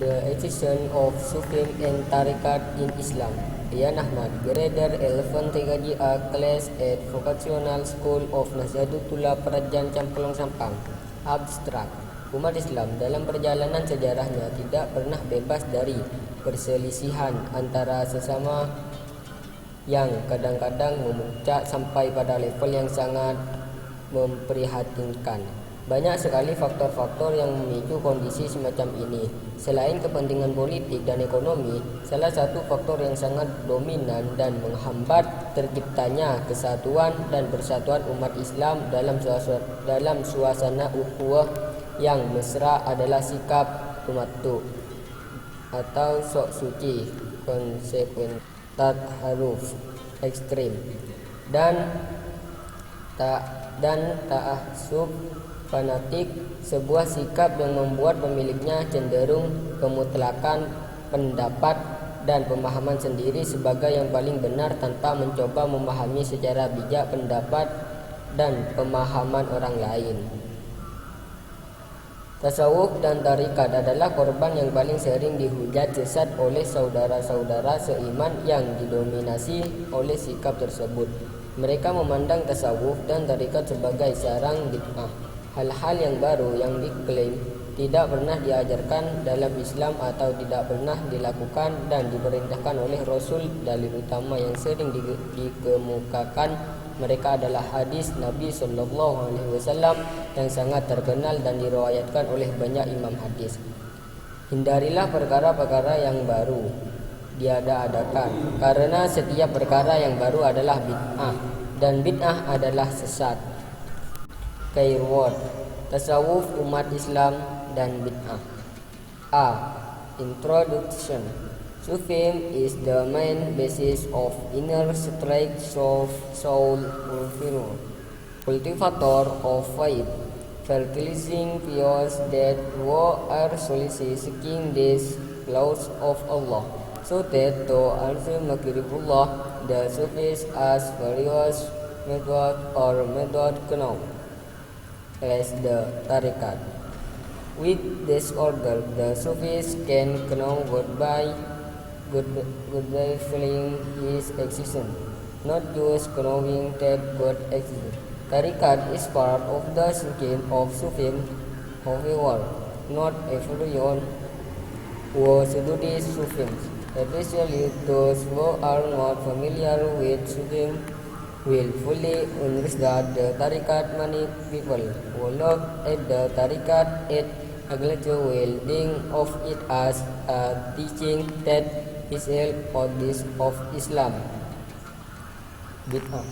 The existence of Sufism and Tariqat in Islam. Rian Ahmad, grader 11 3GA class at Vocational School of Nahdlatul Prajan Campulong Sampang. Abstrak. Umat Islam dalam perjalanan sejarahnya tidak pernah bebas dari perselisihan antara sesama yang kadang-kadang memuncak sampai pada level yang sangat memprihatinkan. Banyak sekali faktor-faktor yang memicu kondisi semacam ini. Selain kepentingan politik dan ekonomi, salah satu faktor yang sangat dominan dan menghambat terciptanya kesatuan dan persatuan umat Islam dalam suasana ukhuwah yang mesra adalah sikap tamattu atau sok suci, konsekuen, taharuf, ekstrim, dan ta'assub fanatik, sebuah sikap yang membuat pemiliknya cenderung kemutlakan pendapat dan pemahaman sendiri sebagai yang paling benar tanpa mencoba memahami secara bijak pendapat dan pemahaman orang lain. Tasawuf dan tarikat adalah korban yang paling sering dihujat sesat oleh saudara-saudara seiman yang didominasi oleh sikap tersebut. Mereka memandang tasawuf dan tarikat sebagai sarang bid'ah, hal-hal yang baru yang diklaim tidak pernah diajarkan dalam Islam atau tidak pernah dilakukan dan diperintahkan oleh Rasul. Dalil utama yang sering dikemukakan mereka adalah hadis Nabi SAW yang sangat terkenal dan diriwayatkan oleh banyak imam hadis. Hindarilah perkara-perkara yang baru diada-adakan, karena setiap perkara yang baru adalah bid'ah dan bid'ah adalah sesat. Keyword: tasawuf umat Islam dan bid'ah. A. Introduction. Sufism is the main basis of inner strength of soul cultivator of faith, fertilizing fears that are solely seeking these laws of Allah, so that to answer makrifullah, the Sufis as various method known as the tariqat. With this order, the Sufis can know goodbye feeling his existence, not just knowing that God exists. Tariqat is part of the scheme of Sufism. However, not everyone who studies Sufism, especially those who are not familiar with Sufism, will fully understand the tariqat. Many people who look at the tariqat at a glance will think of it as a teaching that is help of Islam. Bid'ah.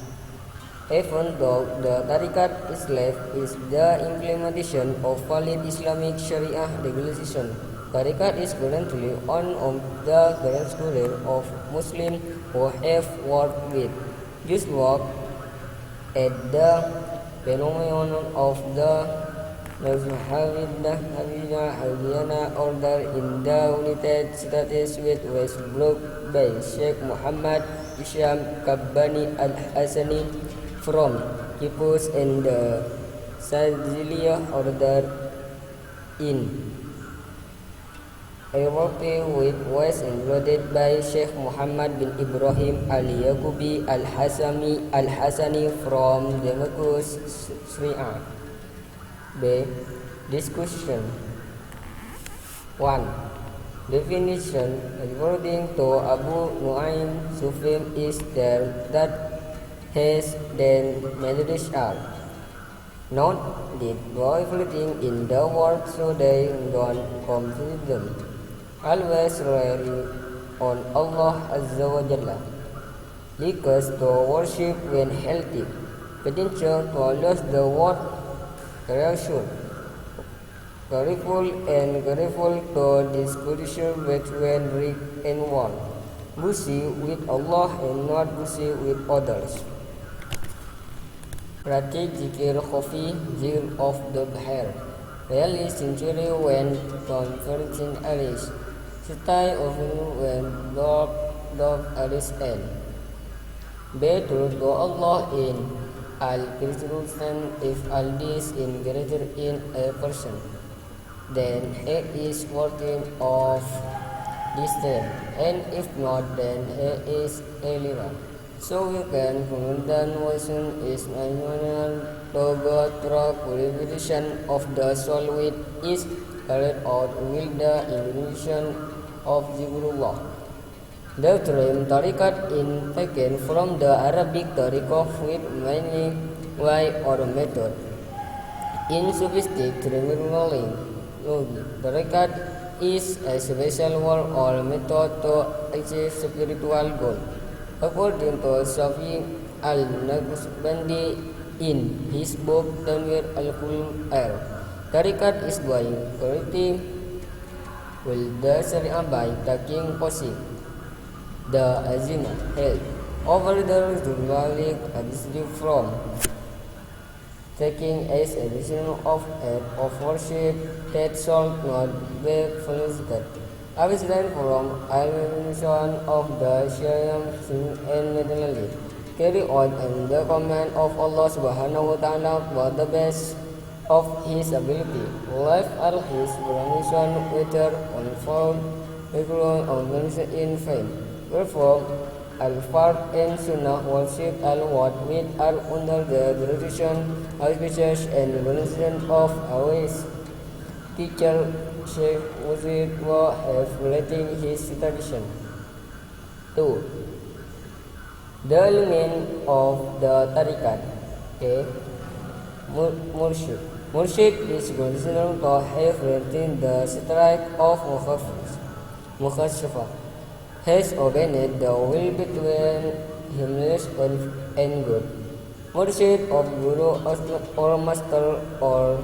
Even though the tariqat itself is the implementation of valid Islamic Sharia regulation, tariqat is currently one of the grand scholars of Muslims who have worked with just look at the phenomenon of the Naqshbandiyya order in the United States with Westbrook by Sheikh Muhammad Isham Kabbani Al-Hasani from Kipus and the Shaziliya order in Europe with was included by Sheikh Muhammad bin Ibrahim Al-Yaqubi Al-Hasani from Damascus, Syria. B. Discussion. 1. Definition. According to Abu Nu'aym, Sufism is that has then Methodist are not did do everything in the world, so they don't complete them. Always rely on Allah Azza wa Jalla. Because to worship when healthy. Potential to lose the word creation. Grateful to discussion between Rick and one. Busy with Allah and not busy with others. Pratik zikir khafi, zikr of the bahar. Really century when conferencing Alice. Stay of when dog Alice and. Better to Allah in al-Christian if all this in greater in a person. then A is worthy of this term, and if not, then A is illegal. So we can conclude that motion is manual to go through purification of the soul which is carried out with the illumination of Zikrullah. The term tariqat is taken from the Arabic tariqah with meaning way or method. In sophisticated terminology, tariqat is a special word or method to achieve spiritual goal. According to Shafi al-Naqshbandi in his book Tanwir al-Qul'ar, tariqat is going correctly with the Sharia by taking possession the azimah held over the Zulmalik addition from taking as a decision of act of worship that shall not be felicited. Abstain from alienation of the Sharia and methodology. Carry on in the command of Allah subhanahu wa ta'ala for the best of his ability. Life are his permission whether on found in faith. Wherefore, Al-Fard and Sunnah worship al-Wat with are under the direction, auspicious and revelation of our teacher Sheikh Muzid wa have relating his tradition. 2. The element of the tariqat. A. Murshid. Murshid is considered to have written the strike of Mukhashafa. Has obeyed the will between himself and God. Murshid of Guru or Master or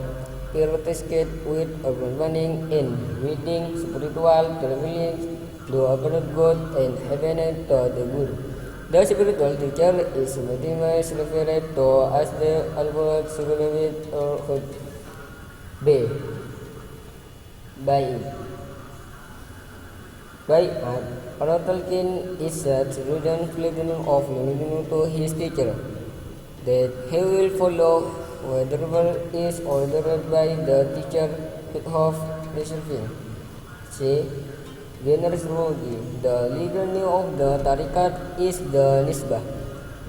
participate with accompanying in reading spiritual travelings to about God and heaven to the Guru. The spiritual teacher is sometimes referred to as the Al-Qur'an Sugulawit or Hud. B. Bai'at. Tolkien is a student of listening to his teacher, that he will follow whatever is ordered by the teacher of preserving. C. Venerability. The legal name of the tariqat is the nisbah,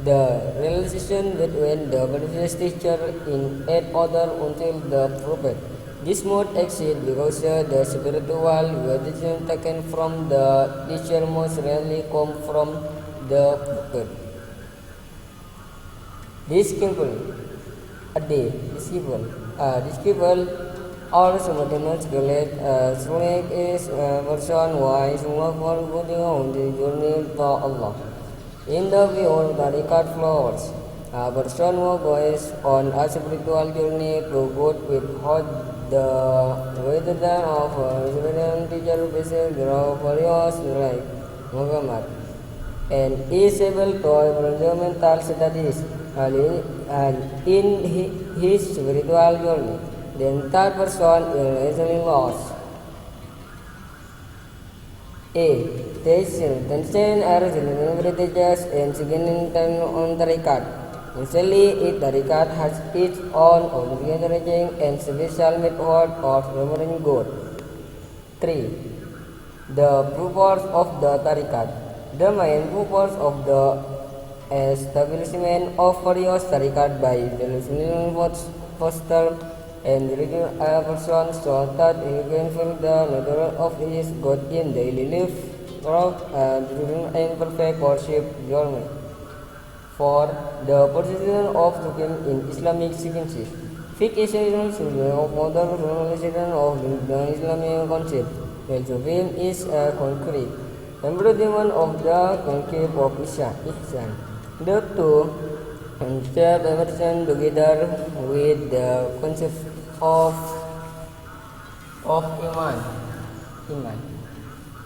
the relation between the previous teacher in and other until the prophet. This mode exists because the spiritual tradition taken from the teacher most rarely come from the prophet. Disciple. Disciple or simultaneous Sunnah is a person who is working on the journey to Allah. In the view of tariqat flowers, a person who goes on a spiritual journey to God without the wisdom of a spiritual teacher basis of various like Muhammad, and is able to fundamental studies in his spiritual journey. The entire person is easily lost. A. Tension are generally teachers and significant time on tariqat. Usually, each tariqat has its own organizing and special method of remembering God. 3. The purpose of the tariqat. The main purpose of the establishment of various tariqat by the foster and regular a person so that he can feel the nature of his God in daily life throughout and perfect worship journey. For the position of Sukim in Islamic sequences, fiqh is a of modern formalization of the Islamic concept, while Sufim is a concrete embodiment of the concept of Ihsan. The two concept emerged together with the concept of iman,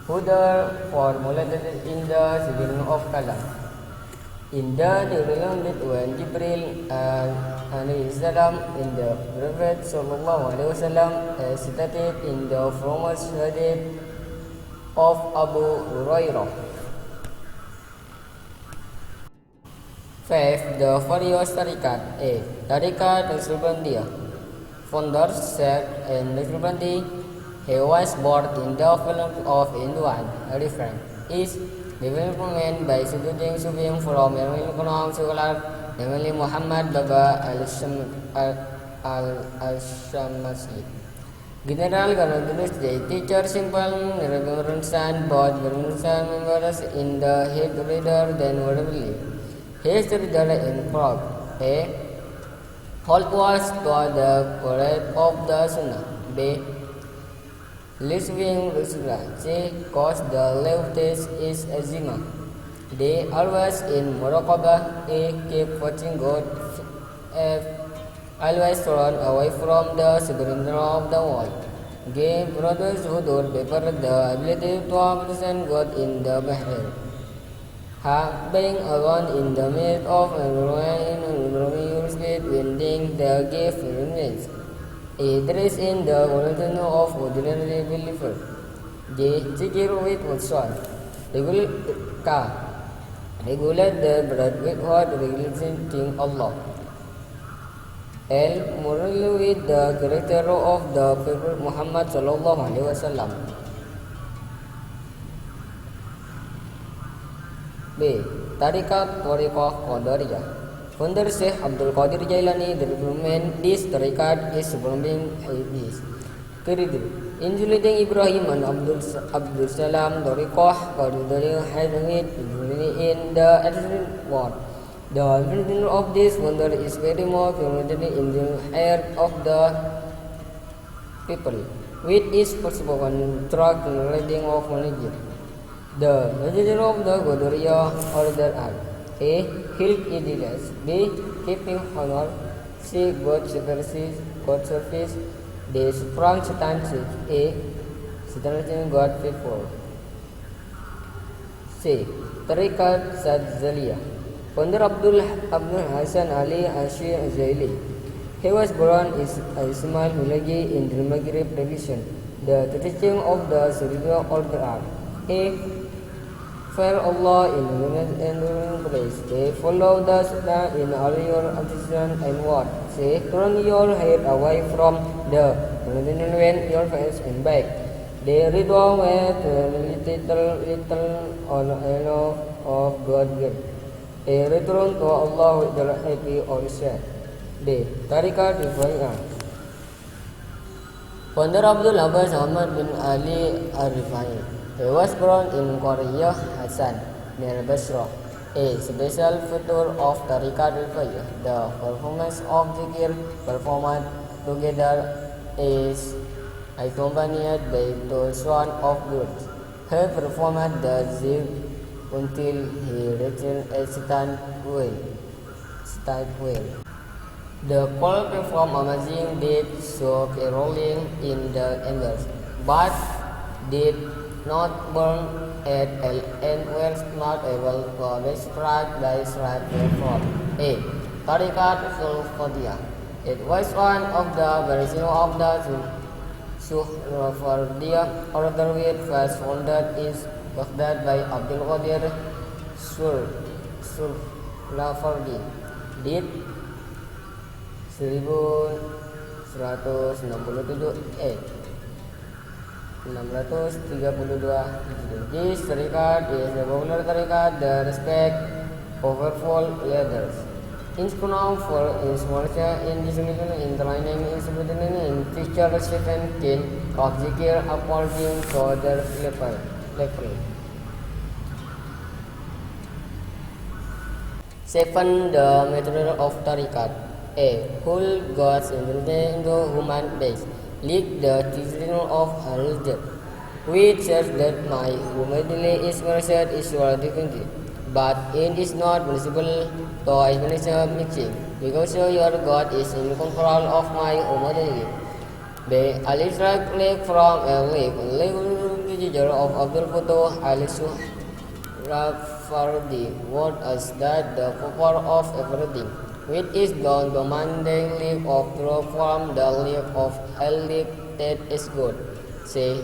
whether formulated in the beginning of Kalam. In the dialogue between Jibril and Salam in the Prophet Sallallahu Alaihi Wasallam, as stated in the famous hadith of Abu Hurairah. 5. The various tariqat. A. Tariqat Naqshbandiyah. Founders, sect, and Naqshbandi He was born in the village of Induan, a reference is development by studying Sufyan from economic scholar, namely Muhammad Baba al-Shamasi. General Ganadulus, the teacher simple reverence both reverence members in the head reader then verbally. His reader in Prague. A halt was to the correct of the Sunnah. B. Listening Rusula. C. Cause the left taste is eczema. D. Always in Morocco. A. Keep watching God. F. Always run away from the surrender of the world. G. Brothers who don't paper the ability to understand God in the Bahrain. H. Being alone in the midst of a growing spirit winding the gift remains. There is in the origin of ordinary believer. J. Zikir with Watson. Regulate the blood with what relating Allah. L. Morally with the character of the Prophet Muhammad sallallahu alaihi wasallam. B. Tariqat Qadariyah. Founder Syekh Abdul Qadir Jailani, the implement this tariqat is performing his career. Including Ibrahim and Abdul Salam, Tariqah Qadariyah has it in the ancient world. The origin of this founder is very more prominent in the hair of the people, with its spoken track writing of knowledge. The message of the Qadariyah order are: A. Hilk ideals. B. Keeping honor. C. God service. D. Strong stances. A. Strengthening God faithful. C. Tariqat Sadzaliyah. Founder Abdul Hasan Ali Zaili. He was born in Ismail Mulagi in the Maghrib tradition. The teaching of the Surya order are: A. Fear Allah in the place. A. Follow the Sunnah in all your actions and word. C. Turn your head away from the when your face and back. D. Read with little or enough of God gift. A. Return to Allah with the happy or sad. D. Tariqat Rifai'ah. Founder Abdul Abbas Ahmad bin Ali Al-Rifai. He was born in Korea Hassan near Basra. A. Special feature of Tariqat Rifai'ah. The performance of zikir performed together is accompanied by the sound of birds. He performed the zikr until he reached a standstill. The choir performed amazing deeds so caroling in the embers, but did not burn at all and were not able to be struck by stripe from A. Tariqat Sulfadiyah. It was one of the variations of the Suhrawardiya order which was founded in Baghdad by Abdul Qadir Suhrawardi. Did 1167 632. This tariqat is a popular tariqat that respect powerful leaders. It's known for its work in discipline, in training, in teacher Stephen King of zikir according to their level. 7. The method of tariqat. A. Whole gods into human base. Like the teaching of Al-Jab, which says that my humanity is measured is your dignity, but it is not possible to explanation mixing, because your God is in control of my humanity. B. Al-Israq lake from a lake teacher of Abdul Futuh Al-Suhrawardi warned us that the power of everything, which is the demanding leap of truth from the leap of hell leap that is good. Say,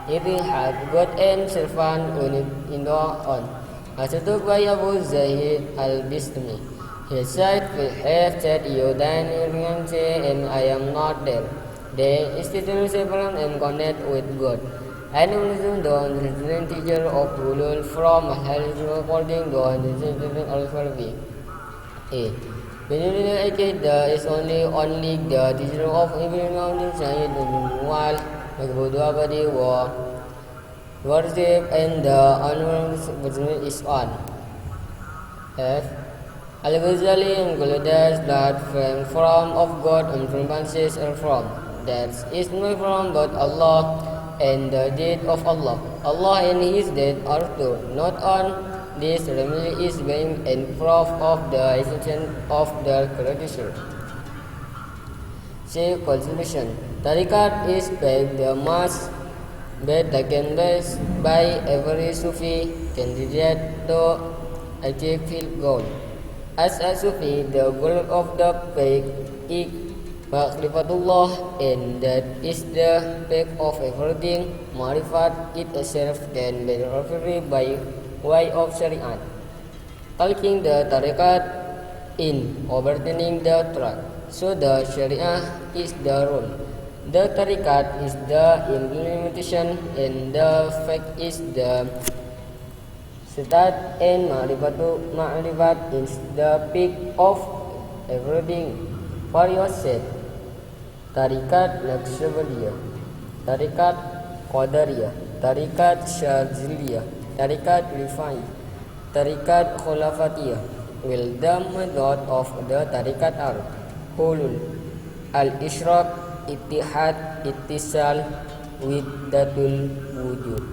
if you have God and servant in the on. As took by Abu Zahid al-Bistami, he said, we have said you then and I am not there. They institute and connect with God. And the understanding teacher of Ulul from health according to understanding al-Farbi. A. Benjamin Akida is only the teacher of Ibn Mountain Sayyid Wal, Makbudu Abadi wa worship and the honor is on. F. Al-Ghazali includes that from of God and from branches are from. That is not from but Allah and the deed of Allah. Allah and His deed are two. Not on this remedy is being and proof of the existence of the creation. C. Constitution. Tariqat is by the mass bet taken by every Sufi candidate to achieve his goal. As a Sufi, the goal of the faith is Ma'rifatullah, and that is the peak of everything. Ma'rifat itself can be referred by way of Shariat. Talking the tariqat in overturning the track. So the Sharia is the rule. The tariqat is the implementation and the fact is the start and ma'rifat is the peak of everything. For yourself, tariqat Naqshbandiyah, tariqat Qadariyah, tariqat Syadziliyah, tariqat Rifai, tariqat Khulafatiyah. Will the method of the tariqat are hulul, al-ishraq, ittihad, ittisal, wahdatul wujud.